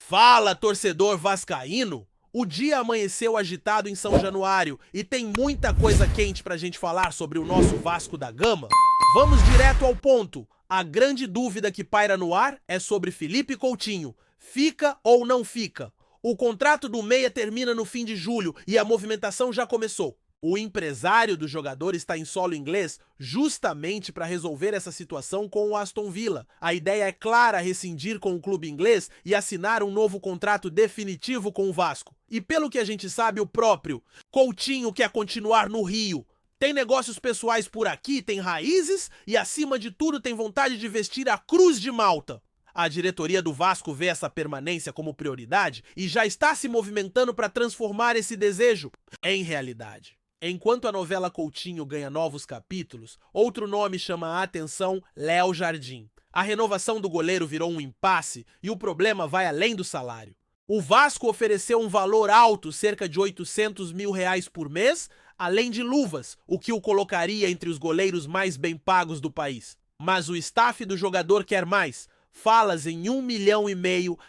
Fala, torcedor vascaíno! O dia amanheceu agitado em São Januário e tem muita coisa quente pra gente falar sobre o nosso Vasco da Gama. Vamos direto ao ponto. A grande dúvida que paira no ar é sobre Felipe Coutinho. Fica ou não fica? O contrato do meia termina no fim de julho e a movimentação já começou. O empresário do jogador está em solo inglês justamente para resolver essa situação com o Aston Villa. A ideia é clara: rescindir com o clube inglês e assinar um novo contrato definitivo com o Vasco. E pelo que a gente sabe, o próprio Coutinho quer continuar no Rio. Tem negócios pessoais por aqui, tem raízes e, acima de tudo, tem vontade de vestir a Cruz de Malta. A diretoria do Vasco vê essa permanência como prioridade e já está se movimentando para transformar esse desejo em realidade. Enquanto a novela Coutinho ganha novos capítulos, outro nome chama a atenção: Léo Jardim. A renovação do goleiro virou um impasse e o problema vai além do salário. O Vasco ofereceu um valor alto, cerca de R$800 mil por mês, além de luvas, o que o colocaria entre os goleiros mais bem pagos do país. Mas o staff do jogador quer mais. Falas em 1,5 milhão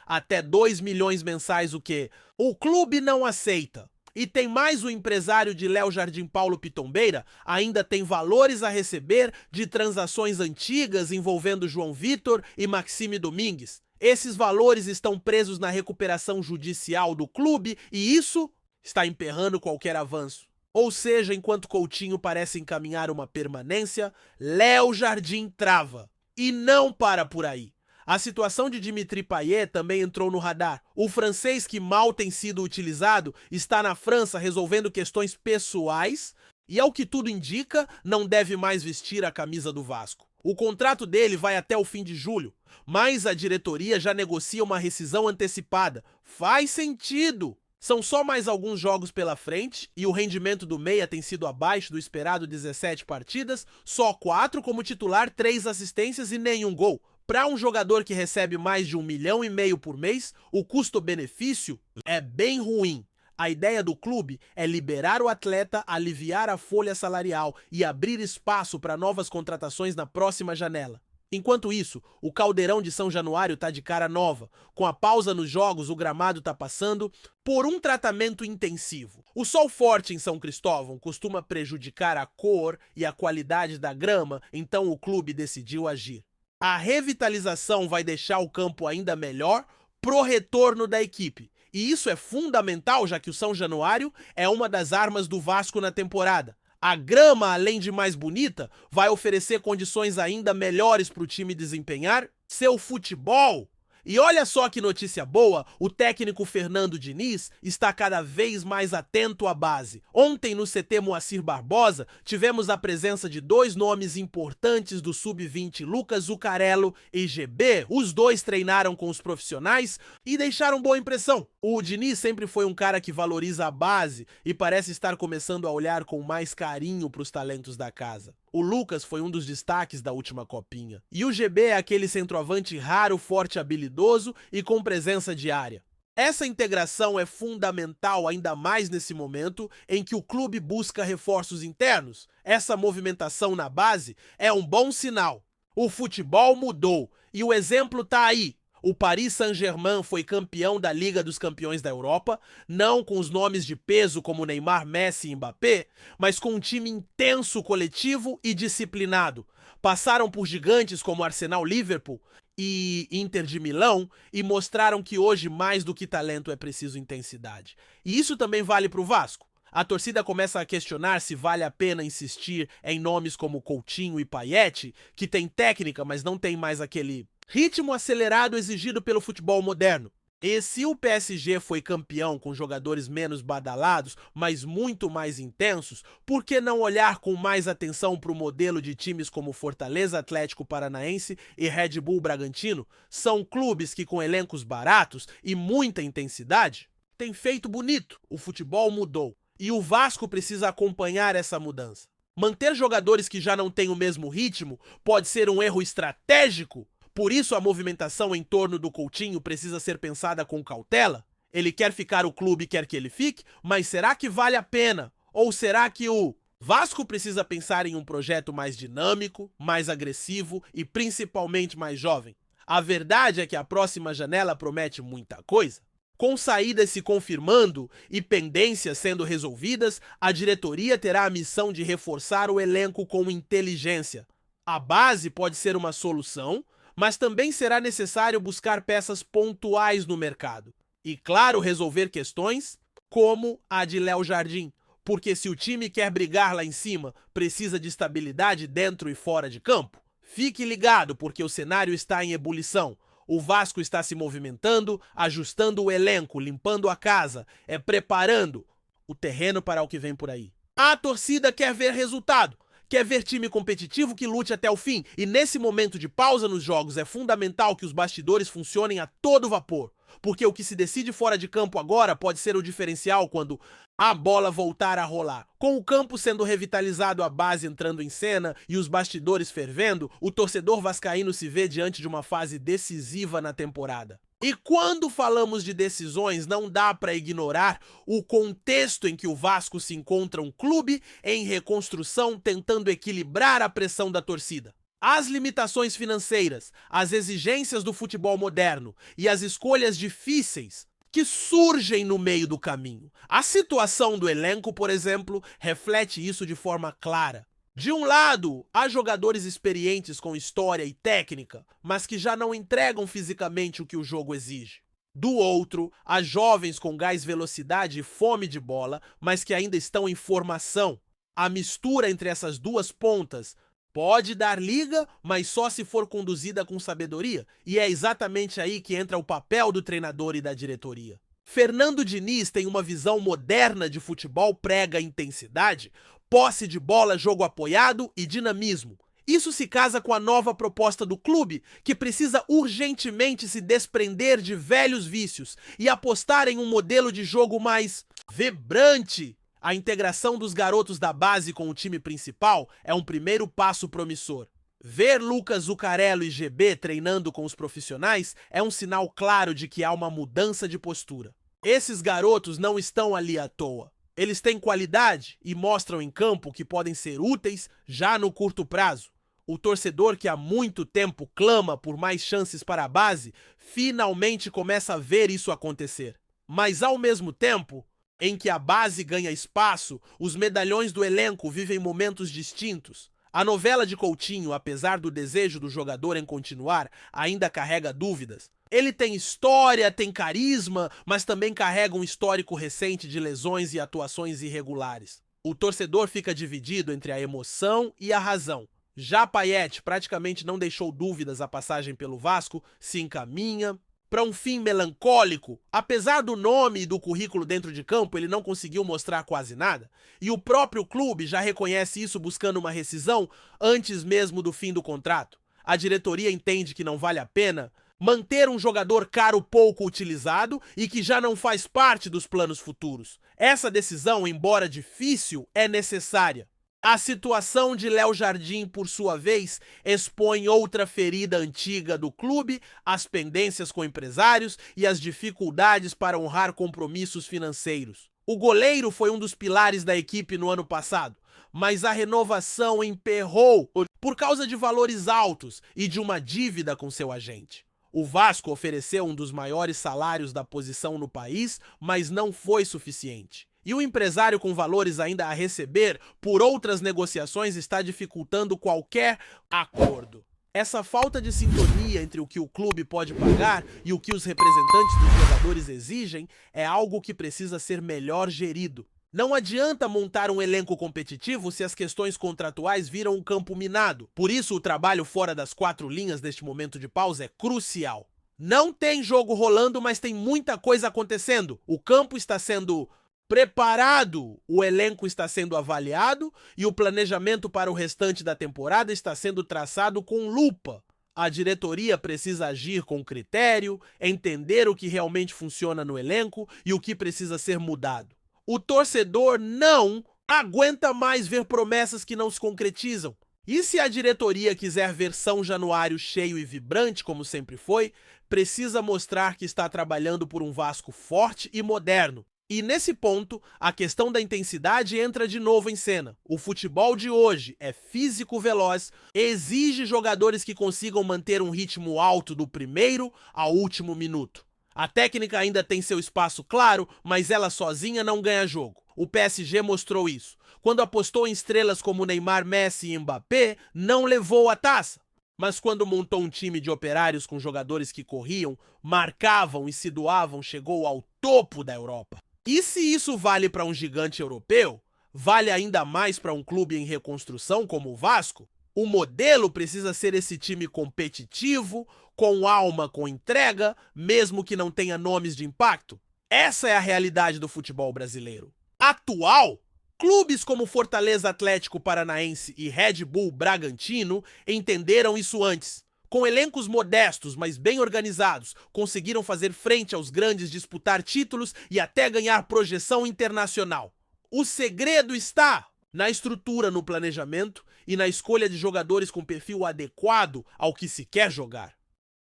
até 2 milhões mensais, o que o clube não aceita. E tem mais: o empresário de Léo Jardim, Paulo Pitombeira, ainda tem valores a receber de transações antigas envolvendo João Vitor e Maxime Domingues. Esses valores estão presos na recuperação judicial do clube e isso está emperrando qualquer avanço. Ou seja, enquanto Coutinho parece encaminhar uma permanência, Léo Jardim trava. E não para por aí. A situação de Dimitri Payet também entrou no radar. O francês, que mal tem sido utilizado, está na França resolvendo questões pessoais e, ao que tudo indica, não deve mais vestir a camisa do Vasco. O contrato dele vai até o fim de julho, mas a diretoria já negocia uma rescisão antecipada. Faz sentido! São só mais alguns jogos pela frente e o rendimento do meia tem sido abaixo do esperado: 17 partidas, só 4 como titular, 3 assistências e nenhum gol. Para um jogador que recebe mais de 1,5 milhão por mês, o custo-benefício é bem ruim. A ideia do clube é liberar o atleta, aliviar a folha salarial e abrir espaço para novas contratações na próxima janela. Enquanto isso, o caldeirão de São Januário tá de cara nova. Com a pausa nos jogos, o gramado tá passando por um tratamento intensivo. O sol forte em São Cristóvão costuma prejudicar a cor e a qualidade da grama, então o clube decidiu agir. A revitalização vai deixar o campo ainda melhor pro retorno da equipe. E isso é fundamental, já que o São Januário é uma das armas do Vasco na temporada. A grama, além de mais bonita, vai oferecer condições ainda melhores para o time desempenhar seu futebol. E olha só que notícia boa: o técnico Fernando Diniz está cada vez mais atento à base. Ontem, no CT Moacir Barbosa, tivemos a presença de 2 nomes importantes do Sub-20, Lucas Zuccarello e GB. Os dois treinaram com os profissionais e deixaram boa impressão. O Diniz sempre foi um cara que valoriza a base e parece estar começando a olhar com mais carinho para os talentos da casa. O Lucas foi um dos destaques da última copinha. E o GB é aquele centroavante raro, forte, habilidoso e com presença de área. Essa integração é fundamental, ainda mais nesse momento em que o clube busca reforços internos. Essa movimentação na base é um bom sinal. O futebol mudou e o exemplo tá aí. O Paris Saint-Germain foi campeão da Liga dos Campeões da Europa, não com os nomes de peso como Neymar, Messi e Mbappé, mas com um time intenso, coletivo e disciplinado. Passaram por gigantes como Arsenal, Liverpool e Inter de Milão e mostraram que hoje, mais do que talento, é preciso intensidade. E isso também vale para o Vasco. A torcida começa a questionar se vale a pena insistir em nomes como Coutinho e Payet, que tem técnica, mas não tem mais aquele ritmo acelerado exigido pelo futebol moderno. E se o PSG foi campeão com jogadores menos badalados, mas muito mais intensos, por que não olhar com mais atenção para o modelo de times como Fortaleza, Atlético Paranaense e Red Bull Bragantino? São clubes que, com elencos baratos e muita intensidade, têm feito bonito. O futebol mudou e o Vasco precisa acompanhar essa mudança. Manter jogadores que já não têm o mesmo ritmo pode ser um erro estratégico. Por isso, a movimentação em torno do Coutinho precisa ser pensada com cautela. Ele quer ficar, o clube quer que ele fique, mas será que vale a pena? Ou será que o Vasco precisa pensar em um projeto mais dinâmico, mais agressivo e principalmente mais jovem? A verdade é que a próxima janela promete muita coisa. Com saídas se confirmando e pendências sendo resolvidas, a diretoria terá a missão de reforçar o elenco com inteligência. A base pode ser uma solução, mas também será necessário buscar peças pontuais no mercado. E, claro, resolver questões como a de Léo Jardim, porque se o time quer brigar lá em cima, precisa de estabilidade dentro e fora de campo. Fique ligado, porque o cenário está em ebulição. O Vasco está se movimentando, ajustando o elenco, limpando a casa, preparando o terreno para o que vem por aí. A torcida quer ver resultado, quer ver time competitivo que lute até o fim, e nesse momento de pausa nos jogos é fundamental que os bastidores funcionem a todo vapor, porque o que se decide fora de campo agora pode ser o diferencial quando a bola voltar a rolar. Com o campo sendo revitalizado, a base entrando em cena e os bastidores fervendo, o torcedor vascaíno se vê diante de uma fase decisiva na temporada. E quando falamos de decisões, não dá para ignorar o contexto em que o Vasco se encontra, um clube em reconstrução tentando equilibrar a pressão da torcida. As limitações financeiras, as exigências do futebol moderno e as escolhas difíceis que surgem no meio do caminho. A situação do elenco, por exemplo, reflete isso de forma clara. De um lado, há jogadores experientes com história e técnica, mas que já não entregam fisicamente o que o jogo exige. Do outro, há jovens com gás, velocidade e fome de bola, mas que ainda estão em formação. A mistura entre essas duas pontas pode dar liga, mas só se for conduzida com sabedoria, e é exatamente aí que entra o papel do treinador e da diretoria. Fernando Diniz tem uma visão moderna de futebol, prega intensidade, posse de bola, jogo apoiado e dinamismo. Isso se casa com a nova proposta do clube, que precisa urgentemente se desprender de velhos vícios e apostar em um modelo de jogo mais vibrante. A integração dos garotos da base com o time principal é um primeiro passo promissor. Ver Lucas Zuccarello e GB treinando com os profissionais é um sinal claro de que há uma mudança de postura. Esses garotos não estão ali à toa. Eles têm qualidade e mostram em campo que podem ser úteis já no curto prazo. O torcedor que há muito tempo clama por mais chances para a base, finalmente começa a ver isso acontecer. Mas ao mesmo tempo em que a base ganha espaço, os medalhões do elenco vivem momentos distintos. A novela de Coutinho, apesar do desejo do jogador em continuar, ainda carrega dúvidas. Ele tem história, tem carisma, mas também carrega um histórico recente de lesões e atuações irregulares. O torcedor fica dividido entre a emoção e a razão. Já Payet praticamente não deixou dúvidas à passagem pelo Vasco, se encaminha para um fim melancólico. Apesar do nome e do currículo dentro de campo, ele não conseguiu mostrar quase nada. E o próprio clube já reconhece isso, buscando uma rescisão antes mesmo do fim do contrato. A diretoria entende que não vale a pena manter um jogador caro pouco utilizado e que já não faz parte dos planos futuros. Essa decisão, embora difícil, é necessária. A situação de Léo Jardim, por sua vez, expõe outra ferida antiga do clube, as pendências com empresários e as dificuldades para honrar compromissos financeiros. O goleiro foi um dos pilares da equipe no ano passado, mas a renovação emperrou por causa de valores altos e de uma dívida com seu agente. O Vasco ofereceu um dos maiores salários da posição no país, mas não foi suficiente. E o empresário com valores ainda a receber por outras negociações está dificultando qualquer acordo. Essa falta de sintonia entre o que o clube pode pagar e o que os representantes dos jogadores exigem é algo que precisa ser melhor gerido. Não adianta montar um elenco competitivo se as questões contratuais viram um campo minado. Por isso, o trabalho fora das quatro linhas neste momento de pausa é crucial. Não tem jogo rolando, mas tem muita coisa acontecendo. O campo está sendo preparado, o elenco está sendo avaliado e o planejamento para o restante da temporada está sendo traçado com lupa. A diretoria precisa agir com critério, entender o que realmente funciona no elenco e o que precisa ser mudado. O torcedor não aguenta mais ver promessas que não se concretizam. E se a diretoria quiser ver São Januário cheio e vibrante, como sempre foi, precisa mostrar que está trabalhando por um Vasco forte e moderno. E nesse ponto, a questão da intensidade entra de novo em cena. O futebol de hoje é físico-veloz, exige jogadores que consigam manter um ritmo alto do primeiro ao último minuto. A técnica ainda tem seu espaço claro, mas ela sozinha não ganha jogo. O PSG mostrou isso. Quando apostou em estrelas como Neymar, Messi e Mbappé, não levou a taça. Mas quando montou um time de operários com jogadores que corriam, marcavam e se doavam, chegou ao topo da Europa. E se isso vale para um gigante europeu, vale ainda mais para um clube em reconstrução como o Vasco? O modelo precisa ser esse time competitivo, com alma, com entrega, mesmo que não tenha nomes de impacto. Essa é a realidade do futebol brasileiro. Atual, clubes como Fortaleza Atlético Paranaense e Red Bull Bragantino entenderam isso antes. Com elencos modestos, mas bem organizados, conseguiram fazer frente aos grandes, disputar títulos e até ganhar projeção internacional. O segredo está na estrutura, no planejamento e na escolha de jogadores com perfil adequado ao que se quer jogar.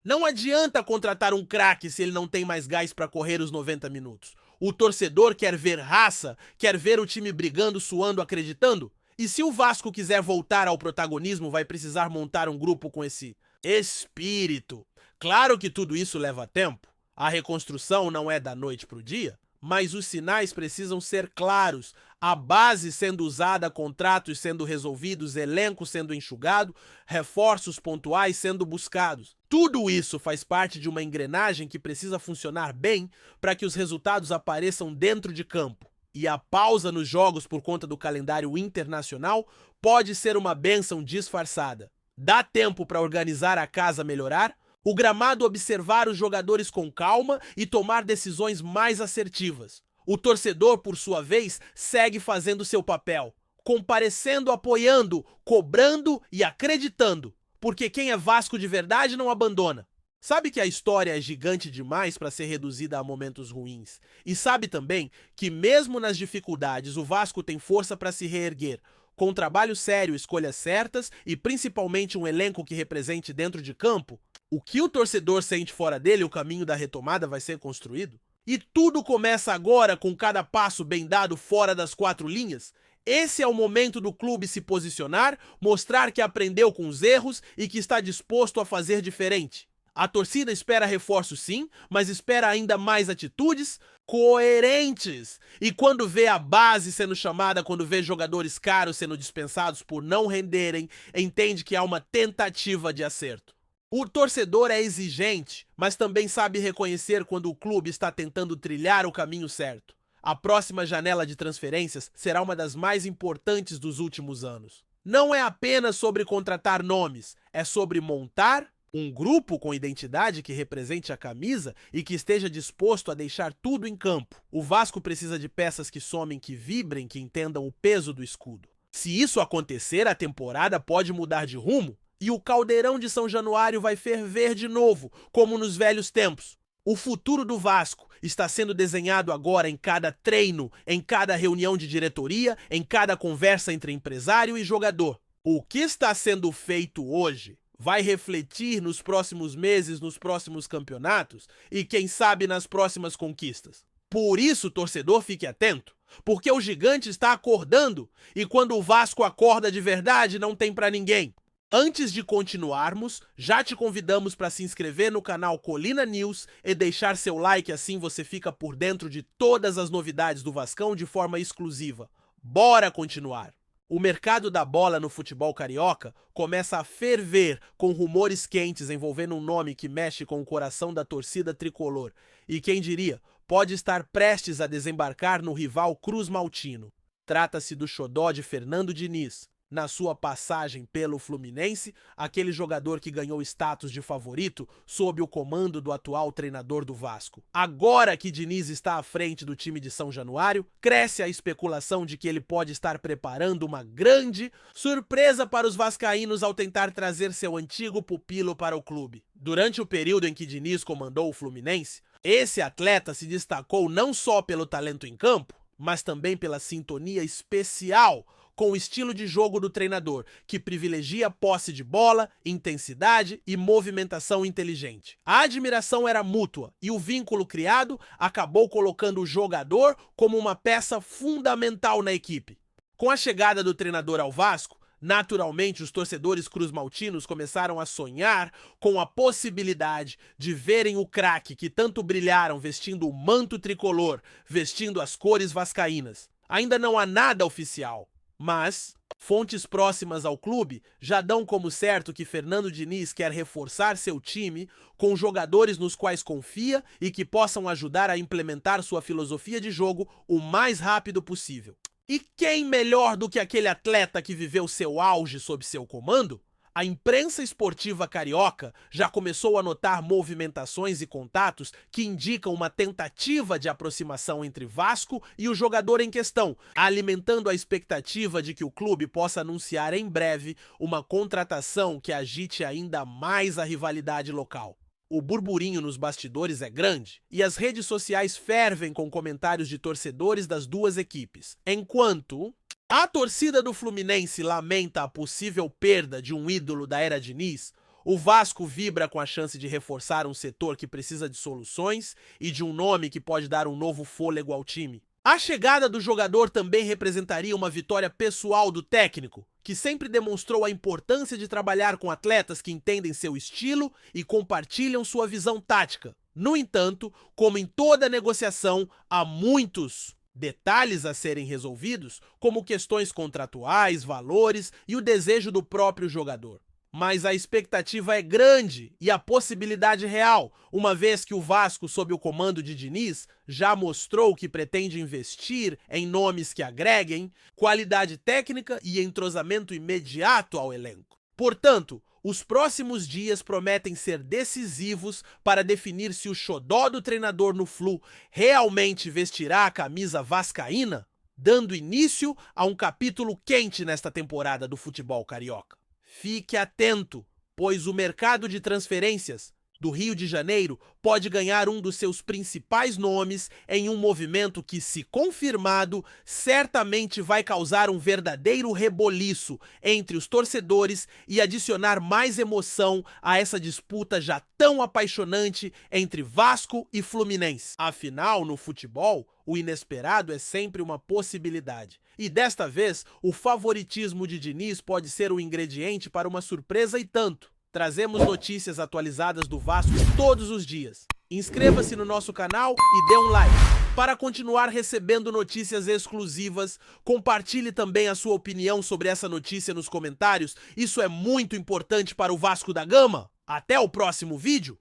Não adianta contratar um craque se ele não tem mais gás para correr os 90 minutos. O torcedor quer ver raça, quer ver o time brigando, suando, acreditando. E se o Vasco quiser voltar ao protagonismo, vai precisar montar um grupo com esse espírito. Claro que tudo isso leva tempo. A reconstrução não é da noite para o dia, mas os sinais precisam ser claros. A base sendo usada, contratos sendo resolvidos, elenco sendo enxugado, reforços pontuais sendo buscados. Tudo isso faz parte de uma engrenagem que precisa funcionar bem para que os resultados apareçam dentro de campo. E a pausa nos jogos por conta do calendário internacional pode ser uma bênção disfarçada. Dá tempo para organizar a casa melhorar, o gramado observar os jogadores com calma e tomar decisões mais assertivas. O torcedor, por sua vez, segue fazendo seu papel, comparecendo, apoiando, cobrando e acreditando, porque quem é Vasco de verdade não abandona. Sabe que a história é gigante demais para ser reduzida a momentos ruins. E sabe também que mesmo nas dificuldades o Vasco tem força para se reerguer, com trabalho sério, escolhas certas e principalmente um elenco que represente dentro de campo. O que o torcedor sente fora dele, o caminho da retomada vai ser construído. E tudo começa agora com cada passo bem dado fora das 4 linhas. Esse é o momento do clube se posicionar, mostrar que aprendeu com os erros e que está disposto a fazer diferente. A torcida espera reforços sim, mas espera ainda mais atitudes coerentes. E quando vê a base sendo chamada, quando vê jogadores caros sendo dispensados por não renderem, entende que há uma tentativa de acerto. O torcedor é exigente, mas também sabe reconhecer quando o clube está tentando trilhar o caminho certo. A próxima janela de transferências será uma das mais importantes dos últimos anos. Não é apenas sobre contratar nomes, é sobre montar um grupo com identidade que represente a camisa e que esteja disposto a deixar tudo em campo. O Vasco precisa de peças que somem, que vibrem, que entendam o peso do escudo. Se isso acontecer, a temporada pode mudar de rumo e o caldeirão de São Januário vai ferver de novo, como nos velhos tempos. O futuro do Vasco está sendo desenhado agora em cada treino, em cada reunião de diretoria, em cada conversa entre empresário e jogador. O que está sendo feito hoje vai refletir nos próximos meses, nos próximos campeonatos e, quem sabe, nas próximas conquistas. Por isso, torcedor, fique atento, porque o gigante está acordando e quando o Vasco acorda de verdade, não tem pra ninguém. Antes de continuarmos, já te convidamos para se inscrever no canal Colina News e deixar seu like, assim você fica por dentro de todas as novidades do Vascão de forma exclusiva. Bora continuar! O mercado da bola no futebol carioca começa a ferver com rumores quentes envolvendo um nome que mexe com o coração da torcida tricolor e, quem diria, pode estar prestes a desembarcar no rival Cruz Maltino. Trata-se do xodó de Fernando Diniz. Na sua passagem pelo Fluminense, aquele jogador que ganhou status de favorito sob o comando do atual treinador do Vasco. Agora que Diniz está à frente do time de São Januário, cresce a especulação de que ele pode estar preparando uma grande surpresa para os vascaínos ao tentar trazer seu antigo pupilo para o clube. Durante o período em que Diniz comandou o Fluminense, esse atleta se destacou não só pelo talento em campo, mas também pela sintonia especial com o estilo de jogo do treinador, que privilegia posse de bola, intensidade e movimentação inteligente. A admiração era mútua e o vínculo criado acabou colocando o jogador como uma peça fundamental na equipe. Com a chegada do treinador ao Vasco, naturalmente, os torcedores cruzmaltinos começaram a sonhar com a possibilidade de verem o craque que tanto brilharam vestindo o manto tricolor, vestindo as cores vascaínas. Ainda não há nada oficial, mas fontes próximas ao clube já dão como certo que Fernando Diniz quer reforçar seu time com jogadores nos quais confia e que possam ajudar a implementar sua filosofia de jogo o mais rápido possível. E quem melhor do que aquele atleta que viveu seu auge sob seu comando? A imprensa esportiva carioca já começou a notar movimentações e contatos que indicam uma tentativa de aproximação entre Vasco e o jogador em questão, alimentando a expectativa de que o clube possa anunciar em breve uma contratação que agite ainda mais a rivalidade local. O burburinho nos bastidores é grande e as redes sociais fervem com comentários de torcedores das duas equipes. Enquanto a torcida do Fluminense lamenta a possível perda de um ídolo da era Diniz, o Vasco vibra com a chance de reforçar um setor que precisa de soluções e de um nome que pode dar um novo fôlego ao time. A chegada do jogador também representaria uma vitória pessoal do técnico, que sempre demonstrou a importância de trabalhar com atletas que entendem seu estilo e compartilham sua visão tática. No entanto, como em toda negociação, há muitos detalhes a serem resolvidos, como questões contratuais, valores e o desejo do próprio jogador. Mas a expectativa é grande e a possibilidade real, uma vez que o Vasco, sob o comando de Diniz, já mostrou que pretende investir em nomes que agreguem qualidade técnica e entrosamento imediato ao elenco. Portanto, os próximos dias prometem ser decisivos para definir se o xodó do treinador no Flu realmente vestirá a camisa vascaína, dando início a um capítulo quente nesta temporada do futebol carioca. Fique atento, pois o mercado de transferências do Rio de Janeiro pode ganhar um dos seus principais nomes em um movimento que, se confirmado, certamente vai causar um verdadeiro reboliço entre os torcedores e adicionar mais emoção a essa disputa já tão apaixonante entre Vasco e Fluminense. Afinal, no futebol, o inesperado é sempre uma possibilidade. E desta vez, o favoritismo de Diniz pode ser o ingrediente para uma surpresa e tanto. Trazemos notícias atualizadas do Vasco todos os dias. Inscreva-se no nosso canal e dê um like. Para continuar recebendo notícias exclusivas, compartilhe também a sua opinião sobre essa notícia nos comentários. Isso é muito importante para o Vasco da Gama. Até o próximo vídeo!